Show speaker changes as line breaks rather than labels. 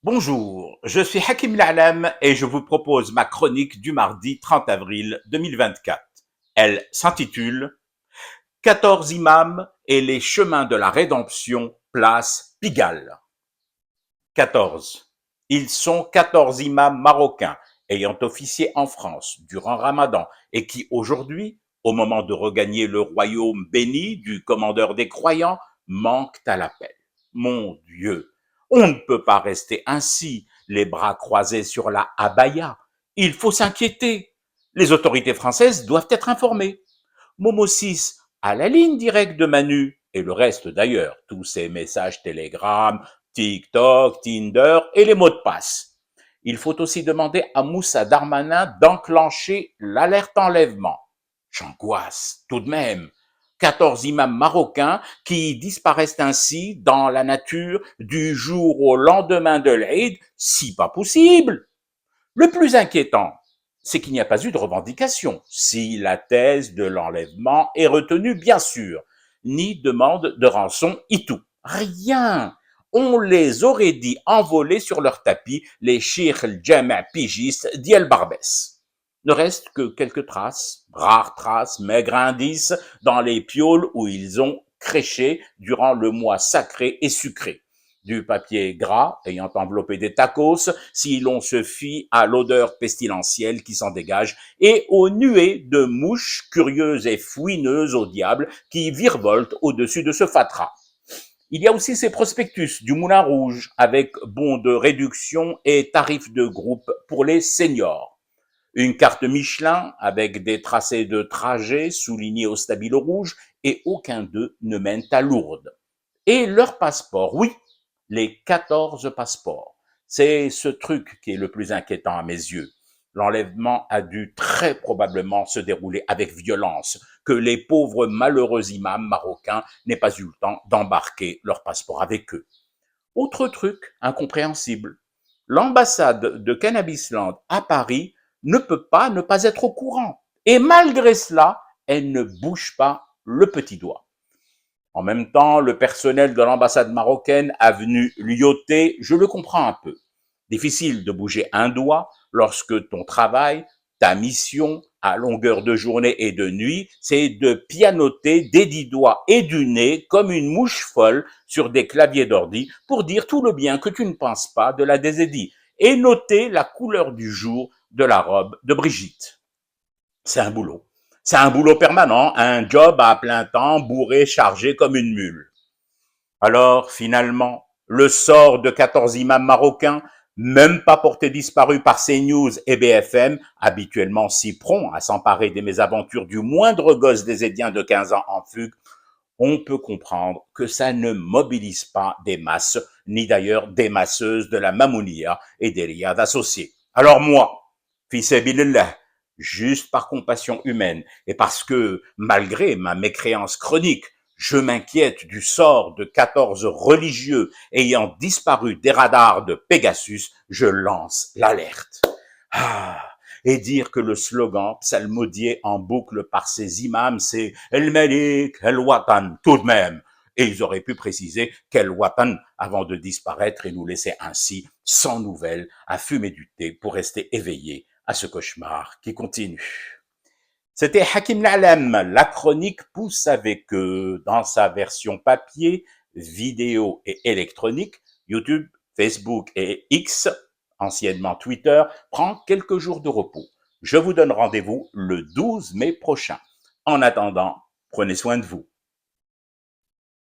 Bonjour, je suis Hakim La'alam et je vous propose ma chronique du mardi 30 avril 2024. Elle s'intitule 14 imams et les chemins de la rédemption, place Pigalle. 14. Ils sont 14 imams marocains ayant officié en France durant Ramadan et qui aujourd'hui, au moment de regagner le royaume béni du commandeur des croyants, manquent à l'appel. Mon Dieu, on ne peut pas rester ainsi, les bras croisés sur la abaya. Il faut s'inquiéter. Les autorités françaises doivent être informées. Momo 6 à la ligne directe de Manu et le reste d'ailleurs, tous ces messages Telegram, TikTok, Tinder et les mots de passe. Il faut aussi demander à Moussa Darmanin d'enclencher l'alerte enlèvement. J'angoisse tout de même. 14 imams marocains qui disparaissent ainsi dans la nature du jour au lendemain de l'Aïd, si pas possible. Le plus inquiétant, c'est qu'il n'y a pas eu de revendication, si la thèse de l'enlèvement est retenue, bien sûr, ni demande de rançon et tout. Rien. On les aurait dit envolés sur leur tapis, les Cheikh el-Jama' pigistes d'El Barbès. Ne reste que quelques traces, rares traces, maigres indices, dans les pioles où ils ont créché durant le mois sacré et sucré. Du papier gras ayant enveloppé des tacos, si l'on se fie à l'odeur pestilentielle qui s'en dégage, et aux nuées de mouches curieuses et fouineuses au diable qui virevoltent au-dessus de ce fatras. Il y a aussi ces prospectus du Moulin Rouge avec bons de réduction et tarifs de groupe pour les seniors. Une carte Michelin avec des tracés de trajet soulignés au stabilo rouge et aucun d'eux ne mène à Lourdes. Et leur passeport, oui, les 14 passeports. C'est ce truc qui est le plus inquiétant à mes yeux. L'enlèvement a dû très probablement se dérouler avec violence, que les pauvres malheureux imams marocains n'aient pas eu le temps d'embarquer leur passeport avec eux. Autre truc incompréhensible, l'ambassade de Cannabisland à Paris ne peut pas ne pas être au courant. Et malgré cela, elle ne bouge pas le petit doigt. En même temps, le personnel de l'ambassade marocaine a venu lyoter, je le comprends un peu. Difficile de bouger un doigt lorsque ton travail, ta mission, à longueur de journée et de nuit, c'est de pianoter des 10 doigts et du nez comme une mouche folle sur des claviers d'ordi pour dire tout le bien que tu ne penses pas de la désédie et noter la couleur du jour de la robe de Brigitte. C'est un boulot. C'est un boulot permanent, un job à plein temps, bourré, chargé comme une mule. Alors, finalement, le sort de 14 imams marocains, même pas portés disparus par CNews et BFM, habituellement si prompts à s'emparer des mésaventures du moindre gosse des Édiens de 15 ans en fugue, on peut comprendre que ça ne mobilise pas des masses, ni d'ailleurs des masseuses de la Mamounia et des riads associés. Alors moi, fils Bilillah, juste par compassion humaine et parce que, malgré ma mécréance chronique, je m'inquiète du sort de 14 religieux ayant disparu des radars de Pegasus, je lance l'alerte. Ah, et dire que le slogan psalmodié en boucle par ces imams, c'est El Malik, El Watan, tout de même. Et ils auraient pu préciser quel Watan avant de disparaître et nous laisser ainsi, sans nouvelles, à fumer du thé pour rester éveillés à ce cauchemar qui continue. C'était Hakim La'alam, la chronique pousse avec dans sa version papier, vidéo et électronique, YouTube, Facebook et X, anciennement Twitter, prend quelques jours de repos. Je vous donne rendez-vous le 12 mai prochain. En attendant, prenez soin de vous.